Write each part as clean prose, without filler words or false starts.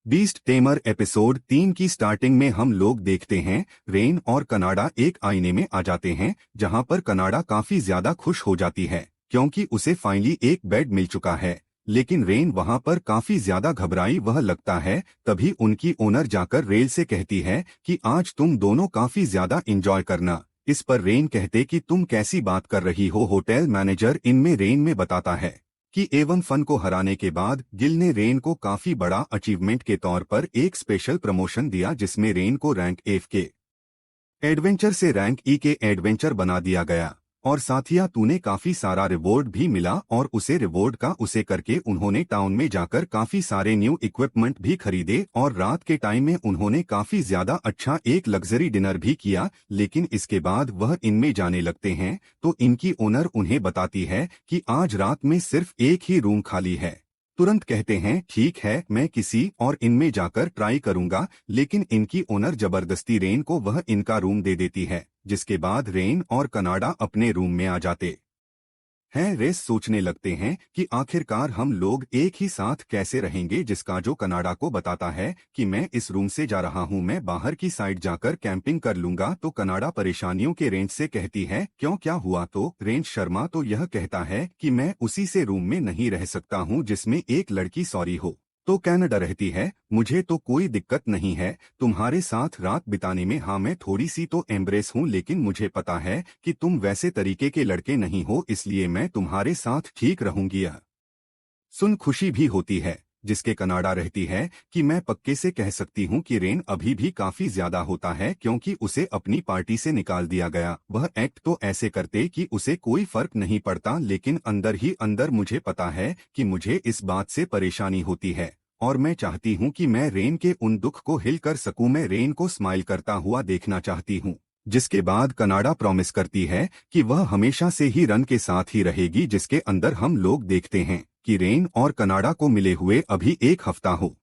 Beast tamer episode 3 की starting में हम लोग देखते हैं रेन और कनाडा एक आईने में आ जाते हैं जहां पर कनाडा काफी ज्यादा खुश हो जाती है क्योंकि उसे फाइनली एक बेड मिल चुका है। लेकिन रेन वहां पर काफी ज्यादा घबराई वह लगता है। तभी उनकी ओनर जाकर रेल से कहती है कि आज तुम दोनों काफी ज्यादा इंजॉय करना। इस पर रेन कहते कि तुम कैसी बात कर रही हो। होटल मैनेजर इनमें रेन में बताता है कि एवन फन को हराने के बाद गिल ने रेन को काफी बड़ा अचीवमेंट के तौर पर एक स्पेशल प्रमोशन दिया जिसमें रेन को रैंक एफ के एडवेंचर से रैंक ई के एडवेंचर बना दिया गया। और साथिया तूने काफी सारा रिवॉर्ड भी मिला और उसे रिवॉर्ड का उसे करके उन्होंने टाउन में जाकर काफी सारे न्यू इक्विपमेंट भी खरीदे और रात के टाइम में उन्होंने काफी ज्यादा अच्छा एक लग्जरी डिनर भी किया। लेकिन इसके बाद वह इनमें जाने लगते हैं तो इनकी ओनर उन्हें बताती है कि आज रात में सिर्फ एक ही रूम खाली है। तुरंत कहते हैं ठीक है मैं किसी और इनमें जाकर ट्राई करूंगा। लेकिन इनकी ओनर जबरदस्ती रेन को वह इनका रूम दे देती है जिसके बाद रेन और कनाडा अपने रूम में आ जाते हैं। रेस सोचने लगते हैं कि आखिरकार हम लोग एक ही साथ कैसे रहेंगे जिसका जो कनाडा को बताता है कि मैं इस रूम से जा रहा हूं मैं बाहर की साइड जाकर कैंपिंग कर लूंगा। तो कनाडा परेशानियों के रेंज से कहती है क्यों क्या हुआ। तो रेंज शर्मा तो यह कहता है कि मैं उसी से रूम में नहीं रह सकता हूं जिसमें एक लड़की सॉरी हो। तो कनाडा रहती है मुझे तो कोई दिक्कत नहीं है तुम्हारे साथ रात बिताने में। हाँ मैं थोड़ी सी तो एम्ब्रेस हूँ लेकिन मुझे पता है कि तुम वैसे तरीके के लड़के नहीं हो इसलिए मैं तुम्हारे साथ ठीक रहूंगी। यह सुन खुशी भी होती है जिसके कनाडा रहती है कि मैं पक्के से कह सकती हूँ कि रेन अभी भी काफी ज्यादा होता है क्योंकि उसे अपनी पार्टी से निकाल दिया गया। वह एक्ट तो ऐसे करते कि उसे कोई फर्क नहीं पड़ता लेकिन अंदर ही अंदर मुझे पता है कि मुझे इस बात से परेशानी होती है और मैं चाहती हूँ कि मैं रेन के उन दुख को हिल कर सकूँ। मैं रेन को स्माइल करता हुआ देखना चाहती हूँ। जिसके बाद कनाडा प्रॉमिस करती है कि वह हमेशा से ही रन के साथ ही रहेगी जिसके अंदर हम लोग देखते हैं कि रेन और कनाडा को मिले हुए अभी एक हफ्ता हो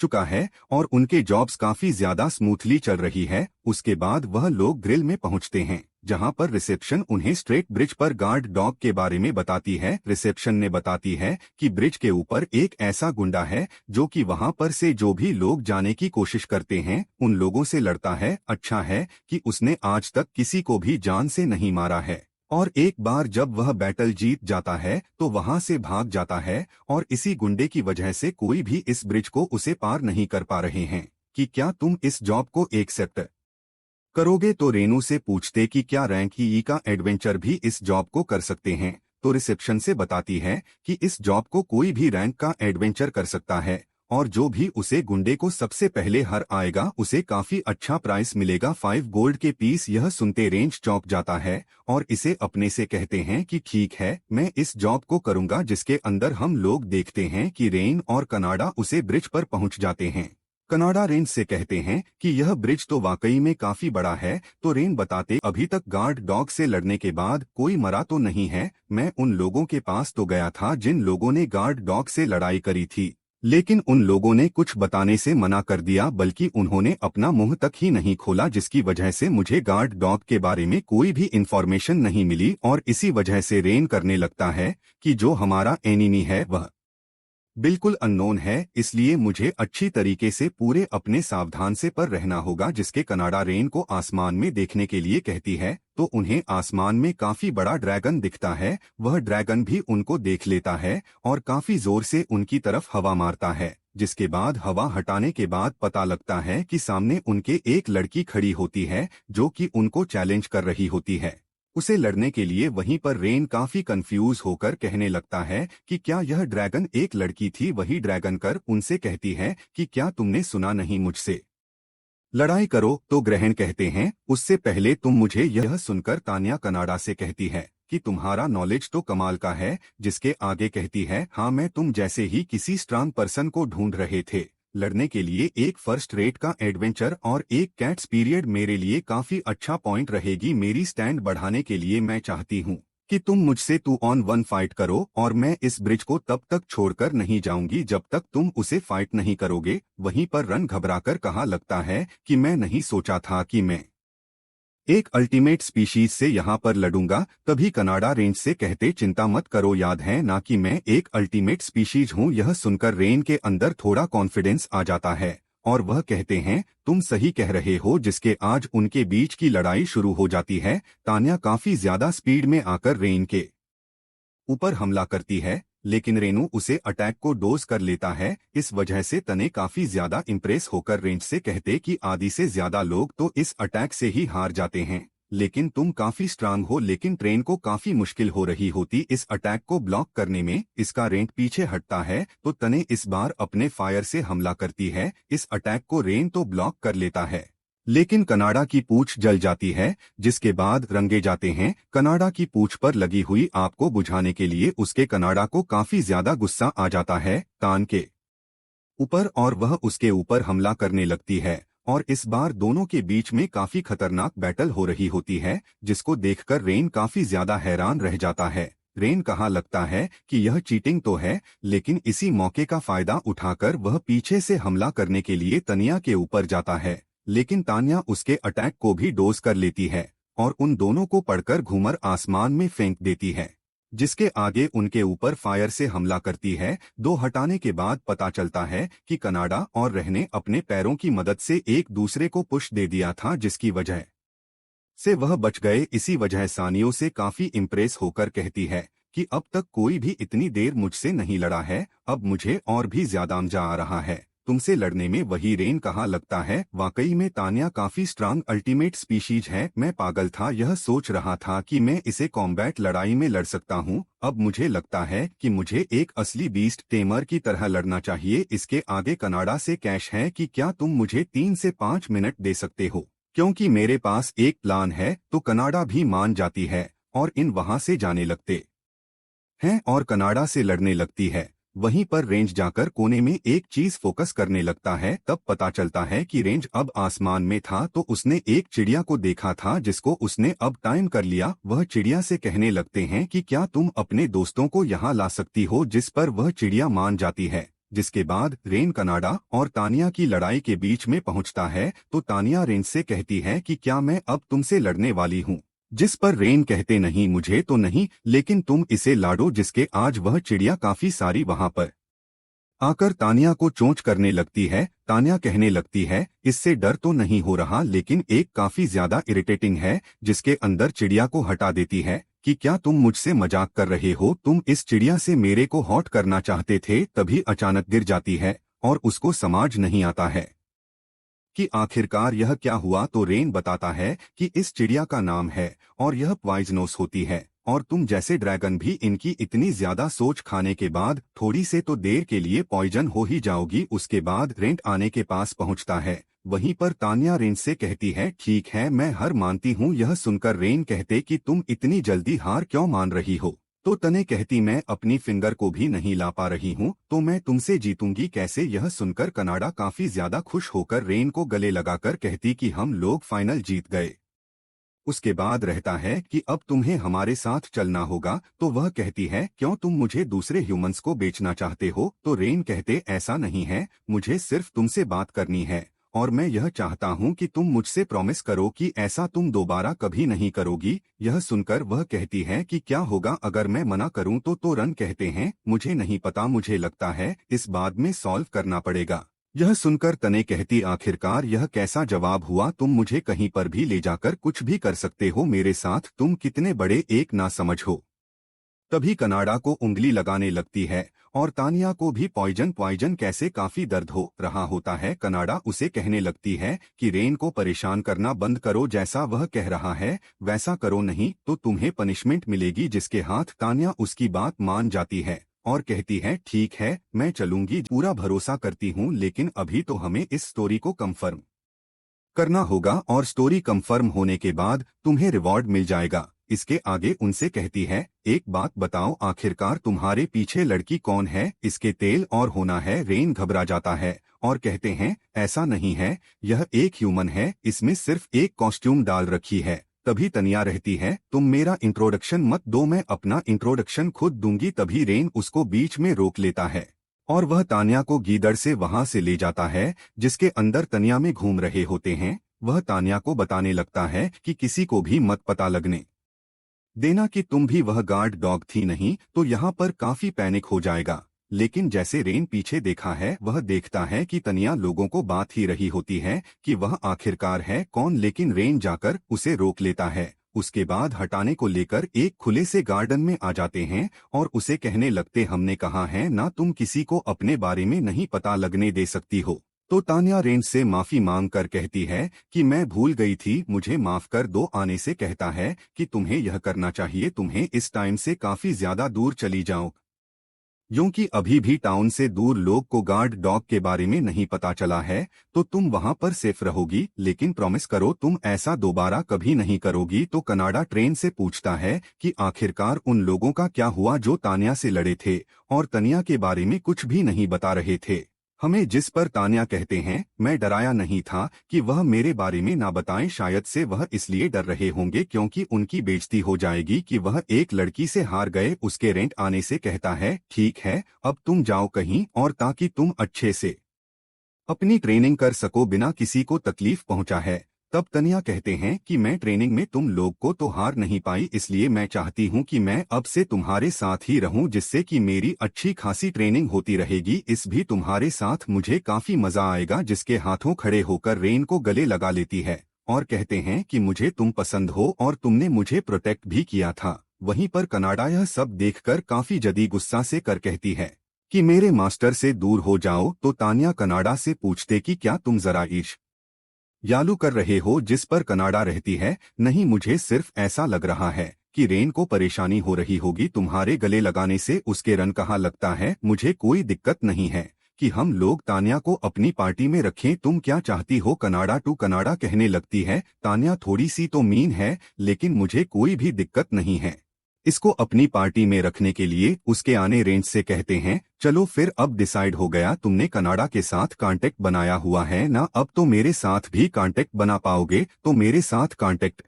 चुका है और उनके जॉब्स काफी ज्यादा स्मूथली चल रही है। उसके बाद वह लोग ग्रिल में पहुंचते हैं जहां पर रिसेप्शन उन्हें स्ट्रेट ब्रिज पर गार्ड डॉग के बारे में बताती है। रिसेप्शन ने बताती है कि ब्रिज के ऊपर एक ऐसा गुंडा है जो कि वहां पर से जो भी लोग जाने की कोशिश करते हैं उन लोगों से लड़ता है। अच्छा है कि उसने आज तक किसी को भी जान से नहीं मारा है और एक बार जब वह बैटल जीत जाता है तो वहां से भाग जाता है और इसी गुंडे की वजह से कोई भी इस ब्रिज को उसे पार नहीं कर पा रहे हैं। कि क्या तुम इस जॉब को एक्सेप्ट करोगे। तो रेनू से पूछते कि क्या रैंक ई का एडवेंचर भी इस जॉब को कर सकते हैं। तो रिसेप्शन से बताती है कि इस जॉब को कोई भी रैंक का एडवेंचर कर सकता है और जो भी उसे गुंडे को सबसे पहले हर आएगा उसे काफी अच्छा प्राइस मिलेगा 5 गोल्ड के पीस। यह सुनते रेंज चौंक जाता है और इसे अपने से कहते हैं कि ठीक है मैं इस जॉब को करूंगा। जिसके अंदर हम लोग देखते हैं कि रेन और कनाडा उसे ब्रिज पर पहुंच जाते हैं। कनाडा रेन से कहते हैं कि यह ब्रिज तो वाकई में काफी बड़ा है। तो रेन बताते अभी तक गार्ड डॉग से लड़ने के बाद कोई मरा तो नहीं है। मैं उन लोगों के पास तो गया था जिन लोगों ने गार्ड डॉग से लड़ाई करी थी लेकिन उन लोगों ने कुछ बताने से मना कर दिया बल्कि उन्होंने अपना मुंह तक ही नहीं खोला जिसकी वजह से मुझे गार्ड डॉग के बारे में कोई भी इंफॉर्मेशन नहीं मिली। और इसी वजह से रेन करने लगता है कि जो हमारा एनिमी है वह बिल्कुल अननोन है इसलिए मुझे अच्छी तरीके से पूरे अपने सावधान से पर रहना होगा। जिसके कनाडा रेन को आसमान में देखने के लिए कहती है तो उन्हें आसमान में काफी बड़ा ड्रैगन दिखता है। वह ड्रैगन भी उनको देख लेता है और काफी जोर से उनकी तरफ हवा मारता है। जिसके बाद हवा हटाने के बाद पता लगता है कि सामने उनके एक लड़की खड़ी होती है जो कि उनको चैलेंज कर रही होती है उसे लड़ने के लिए। वहीं पर रेन काफी कंफ्यूज होकर कहने लगता है कि क्या यह ड्रैगन एक लड़की थी। वही ड्रैगन कर उनसे कहती है कि क्या तुमने सुना नहीं मुझसे लड़ाई करो। तो ग्रहण कहते हैं उससे पहले तुम मुझे यह सुनकर तान्या कनाडा से कहती है कि तुम्हारा नॉलेज तो कमाल का है। जिसके आगे कहती है हाँ मैं तुम जैसे ही किसी स्ट्रांग पर्सन को ढूंढ रहे थे लड़ने के लिए। एक फर्स्ट रेट का एडवेंचर और एक कैट्स पीरियड मेरे लिए काफी अच्छा पॉइंट रहेगी। मेरी स्टैंड बढ़ाने के लिए मैं चाहती हूँ कि तुम मुझसे 2-on-1 फाइट करो और मैं इस ब्रिज को तब तक छोड़कर नहीं जाऊंगी जब तक तुम उसे फाइट नहीं करोगे। वहीं पर रन घबराकर कहा लगता है कि मैं नहीं सोचा था कि मैं एक अल्टीमेट स्पीशीज से यहाँ पर लड़ूंगा। तभी कनाडा रेंज से कहते चिंता मत करो, याद है ना कि मैं एक अल्टीमेट स्पीशीज हूँ। यह सुनकर रेन के अंदर थोड़ा कॉन्फिडेंस आ जाता है और वह कहते हैं तुम सही कह रहे हो, जिसके आज उनके बीच की लड़ाई शुरू हो जाती है। तान्या काफी ज्यादा स्पीड में आकर रेन के ऊपर हमला करती है, लेकिन रेनू उसे अटैक को डोज कर लेता है। इस वजह से तने काफी ज्यादा इम्प्रेस होकर रेंज से कहते कि आधी से ज्यादा लोग तो इस अटैक से ही हार जाते हैं, लेकिन तुम काफी स्ट्रांग हो। लेकिन ट्रेन को काफी मुश्किल हो रही होती इस अटैक को ब्लॉक करने में। इसका रेंट पीछे हटता है तो तने इस बार अपने फायर से हमला करती है। इस अटैक को रेन तो ब्लॉक कर लेता है, लेकिन कनाडा की पूंछ जल जाती है, जिसके बाद रंगे जाते हैं। कनाडा की पूंछ पर लगी हुई आग को बुझाने के लिए उसके कनाडा को काफी ज्यादा गुस्सा आ जाता है तान के ऊपर और वह उसके ऊपर हमला करने लगती है। और इस बार दोनों के बीच में काफी खतरनाक बैटल हो रही होती है, जिसको देखकर रेन काफी ज्यादा हैरान रह जाता है। रेन कहा लगता है कि यह चीटिंग तो है, लेकिन इसी मौके का फायदा उठाकर वह पीछे से हमला करने के लिए तनिया के ऊपर जाता है। लेकिन तान्या उसके अटैक को भी डोज कर लेती है और उन दोनों को पड़कर घूमर आसमान में फेंक देती है, जिसके आगे उनके ऊपर फायर से हमला करती है। दो हटाने के बाद पता चलता है कि कनाडा और रहने अपने पैरों की मदद से एक दूसरे को पुश दे दिया था, जिसकी वजह से वह बच गए। इसी वजह सानियों से काफी इम्प्रेस होकर कहती है कि अब तक कोई भी इतनी देर मुझसे नहीं लड़ा है, अब मुझे और भी ज्यादा मजा आ रहा है तुमसे लड़ने में। वही रेन कहा लगता है वाकई में तान्या काफी स्ट्रांग अल्टीमेट स्पीशीज है। मैं पागल था, यह सोच रहा था कि मैं इसे कॉम्बैट लड़ाई में लड़ सकता हूँ। अब मुझे लगता है कि मुझे एक असली बीस्ट टेमर की तरह लड़ना चाहिए। इसके आगे कनाडा से कैश है कि क्या तुम मुझे 3 से 5 मिनट दे सकते हो, क्योंकि मेरे पास एक प्लान है। तो कनाडा भी मान जाती है और इन वहां से जाने लगते हैं और कनाडा से लड़ने लगती है। वहीं पर रेंज जाकर कोने में एक चीज फोकस करने लगता है। तब पता चलता है कि रेंज अब आसमान में था तो उसने एक चिड़िया को देखा था, जिसको उसने अब टाइम कर लिया। वह चिड़िया से कहने लगते हैं कि क्या तुम अपने दोस्तों को यहाँ ला सकती हो, जिस पर वह चिड़िया मान जाती है। जिसके बाद रेन कनाडा और तानिया की लड़ाई के बीच में पहुंचता है तो तानिया रेंज से कहती है कि क्या मैं अब तुमसे लड़ने वाली हूँ, जिस पर रेन कहते नहीं मुझे तो नहीं, लेकिन तुम इसे लाडो। जिसके आज वह चिड़िया काफी सारी वहां पर आकर तानिया को चोंच करने लगती है। तानिया कहने लगती है इससे डर तो नहीं हो रहा, लेकिन एक काफी ज्यादा इरिटेटिंग है, जिसके अंदर चिड़िया को हटा देती है कि क्या तुम मुझसे मजाक कर रहे हो, तुम इस चिड़िया से मेरे को हॉट करना चाहते थे। तभी अचानक गिर जाती है और उसको समझ नहीं आता है कि आखिरकार यह क्या हुआ। तो रेन बताता है कि इस चिड़िया का नाम है और यह पॉइजनोस होती है, और तुम जैसे ड्रैगन भी इनकी इतनी ज्यादा सोच खाने के बाद थोड़ी से तो देर के लिए पॉइजन हो ही जाओगी। उसके बाद रेंट आने के पास पहुंचता है। वहीं पर तान्या रेन से कहती है ठीक है मैं हार मानती हूँ। यह सुनकर रेन कहते कि तुम इतनी जल्दी हार क्यों मान रही हो। तो तने कहती मैं अपनी फिंगर को भी नहीं ला पा रही हूँ, तो मैं तुमसे जीतूंगी कैसे। यह सुनकर कनाडा काफी ज्यादा खुश होकर रेन को गले लगाकर कहती कि हम लोग फाइनल जीत गए। उसके बाद रहता है कि अब तुम्हें हमारे साथ चलना होगा। तो वह कहती है क्यों तुम मुझे दूसरे ह्यूमंस को बेचना चाहते हो। तो रेन कहते ऐसा नहीं है, मुझे सिर्फ तुमसे बात करनी है और मैं यह चाहता हूं कि तुम मुझसे प्रॉमिस करो कि ऐसा तुम दोबारा कभी नहीं करोगी। यह सुनकर वह कहती है कि क्या होगा अगर मैं मना करूं। तो रन कहते हैं मुझे नहीं पता, मुझे लगता है इस बाद में सॉल्व करना पड़ेगा। यह सुनकर तने कहती आखिरकार यह कैसा जवाब हुआ, तुम मुझे कहीं पर भी ले जाकर कुछ भी कर सकते हो मेरे साथ, तुम कितने बड़े एक ना समझ हो। तभी कनाडा को उंगली लगाने लगती है और तानिया को भी पॉइजन कैसे काफी दर्द हो रहा होता है। कनाडा उसे कहने लगती है कि रेन को परेशान करना बंद करो, जैसा वह कह रहा है वैसा करो, नहीं तो तुम्हें पनिशमेंट मिलेगी। जिसके हाथ तानिया उसकी बात मान जाती है और कहती है ठीक है मैं चलूंगी, पूरा भरोसा करती हूँ, लेकिन अभी तो हमें इस स्टोरी को कंफर्म करना होगा और स्टोरी कंफर्म होने के बाद तुम्हें रिवॉर्ड मिल जाएगा। इसके आगे उनसे कहती है एक बात बताओ आखिरकार तुम्हारे पीछे लड़की कौन है, इसके तेल और होना है। रेन घबरा जाता है और कहते हैं ऐसा नहीं है, यह एक ह्यूमन है, इसमें सिर्फ एक कॉस्ट्यूम डाल रखी है। तभी तनिया रहती है तुम मेरा इंट्रोडक्शन मत दो, मैं अपना इंट्रोडक्शन खुद दूंगी। तभी रेन उसको बीच में रोक लेता है और वह तानिया को गीदड़ से वहां से ले जाता है, जिसके अंदर तनिया में घूम रहे होते हैं वह तान्या को बताने लगता है कि किसी को भी मत पता लगने देना कि तुम भी वह गार्ड डॉग थी, नहीं तो यहाँ पर काफी पैनिक हो जाएगा। लेकिन जैसे रेन पीछे देखा है वह देखता है कि तनिया लोगों को बात ही रही होती है कि वह आखिरकार है कौन, लेकिन रेन जाकर उसे रोक लेता है। उसके बाद हटाने को लेकर एक खुले से गार्डन में आ जाते हैं और उसे कहने लगते, हमने कहा है ना तुम किसी को अपने बारे में नहीं पता लगने दे सकती हो। तो तान्या रेन से माफी मांग कर कहती है कि मैं भूल गई थी, मुझे माफ कर दो। आने से कहता है कि तुम्हें यह करना चाहिए, तुम्हें इस टाइम से काफी ज्यादा दूर चली जाओ, क्योंकि अभी भी टाउन से दूर लोग को गार्ड डॉग के बारे में नहीं पता चला है, तो तुम वहां पर सेफ रहोगी, लेकिन प्रॉमिस करो तुम ऐसा दोबारा कभी नहीं करोगी। तो कनाडा ट्रेन से पूछता है कि आखिरकार उन लोगों का क्या हुआ जो तान्या से लड़े थे और तनिया के बारे में कुछ भी नहीं बता रहे थे हमें। जिस पर तान्या कहते हैं, मैं डराया नहीं था कि वह मेरे बारे में ना बताएं, शायद से वह इसलिए डर रहे होंगे क्योंकि उनकी बेइज्जती हो जाएगी कि वह एक लड़की से हार गए। उसके रेंट आने से कहता है, ठीक है अब तुम जाओ कहीं और, ताकि तुम अच्छे से अपनी ट्रेनिंग कर सको बिना किसी को तकलीफ पहुंचा है। तब तनिया कहते हैं कि मैं ट्रेनिंग में तुम लोग को तो हार नहीं पाई, इसलिए मैं चाहती हूं कि मैं अब से तुम्हारे साथ ही रहूं, जिससे कि मेरी अच्छी खासी ट्रेनिंग होती रहेगी। इस भी तुम्हारे साथ मुझे काफी मजा आएगा। जिसके हाथों खड़े होकर रेन को गले लगा लेती है और कहते हैं कि मुझे तुम पसंद हो और तुमने मुझे प्रोटेक्ट भी किया था। वहीं पर कनाडा यह सब देखकर काफी जदी गुस्सा से कर कहती है कि मेरे मास्टर से दूर हो जाओ। तो तान्या कनाडा से पूछते कि क्या तुम जरा यालू कर रहे हो, जिस पर कनाडा रहती है, नहीं मुझे सिर्फ ऐसा लग रहा है कि रेन को परेशानी हो रही होगी तुम्हारे गले लगाने से। उसके रन कहा लगता है, मुझे कोई दिक्कत नहीं है कि हम लोग तान्या को अपनी पार्टी में रखें, तुम क्या चाहती हो। कनाडा टू कनाडा कहने लगती है, तान्या थोड़ी सी तो मीन है, लेकिन मुझे कोई भी दिक्कत नहीं है इसको अपनी पार्टी में रखने के लिए। उसके आने रेंज से कहते हैं, चलो फिर अब डिसाइड हो गया, तुमने कनाडा के साथ कांटेक्ट बनाया हुआ है ना, अब तो मेरे साथ भी कांटेक्ट बना पाओगे। तो मेरे साथ कांटेक्ट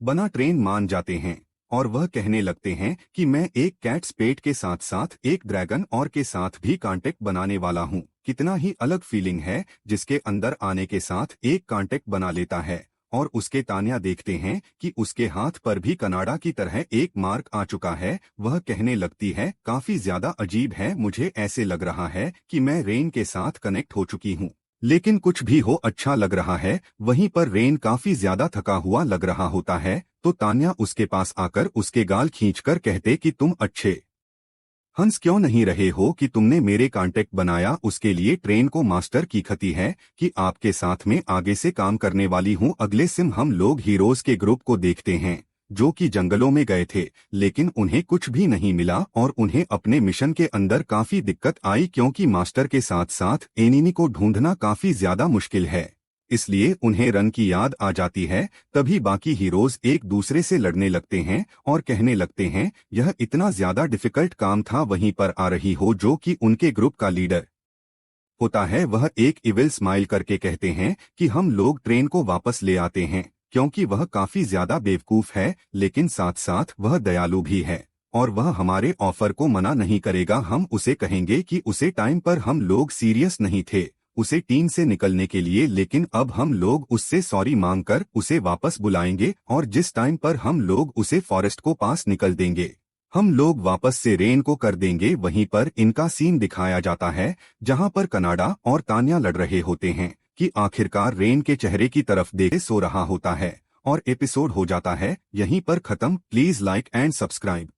बना। ट्रेन मान जाते हैं और वह कहने लगते हैं कि मैं एक कैट स्पेट के साथ साथ एक ड्रैगन और के साथ भी कांटेक्ट बनाने वाला हूँ। कितना ही अलग फीलिंग है, जिसके अंदर आने के साथ एक कांटेक्ट बना लेता है और उसके तान्या देखते हैं कि उसके हाथ पर भी कनाडा की तरह एक मार्क आ चुका है। वह कहने लगती है, काफी ज्यादा अजीब है, मुझे ऐसे लग रहा है कि मैं रेन के साथ कनेक्ट हो चुकी हूँ, लेकिन कुछ भी हो अच्छा लग रहा है। वहीं पर रेन काफी ज्यादा थका हुआ लग रहा होता है, तो तान्या उसके पास आकर उसके गाल खींचकर कहते कि तुम अच्छे हंस क्यों नहीं रहे हो कि तुमने मेरे कांटेक्ट बनाया, उसके लिए ट्रेन को मास्टर की खती है कि आपके साथ में आगे से काम करने वाली हूँ। अगले सिम हम लोग हीरोज के ग्रुप को देखते हैं जो कि जंगलों में गए थे, लेकिन उन्हें कुछ भी नहीं मिला और उन्हें अपने मिशन के अंदर काफी दिक्कत आई, क्योंकि मास्टर के साथ साथ एनिमी को ढूंढना काफी ज्यादा मुश्किल है, इसलिए उन्हें रन की याद आ जाती है। तभी बाकी हीरोज एक दूसरे से लड़ने लगते हैं और कहने लगते हैं, यह इतना ज्यादा डिफिकल्ट काम था। वहीं पर आ रही हो जो कि उनके ग्रुप का लीडर होता है, वह एक इविल स्माइल करके कहते हैं कि हम लोग ट्रेन को वापस ले आते हैं, क्योंकि वह काफी ज्यादा बेवकूफ है, लेकिन साथ साथ वह दयालु भी है और वह हमारे ऑफर को मना नहीं करेगा। हम उसे कहेंगे कि उसे टाइम पर हम लोग सीरियस नहीं थे उसे टीम से निकलने के लिए, लेकिन अब हम लोग उससे सॉरी मांगकर उसे वापस बुलाएंगे और जिस टाइम पर हम लोग उसे फॉरेस्ट को पास निकल देंगे, हम लोग वापस से रेन को कर देंगे। वहीं पर इनका सीन दिखाया जाता है जहां पर कनाडा और तान्या लड़ रहे होते हैं कि आखिरकार रेन के चेहरे की तरफ देखे सो रहा होता है और एपिसोड हो जाता है यहीं पर खत्म। Please like and subscribe.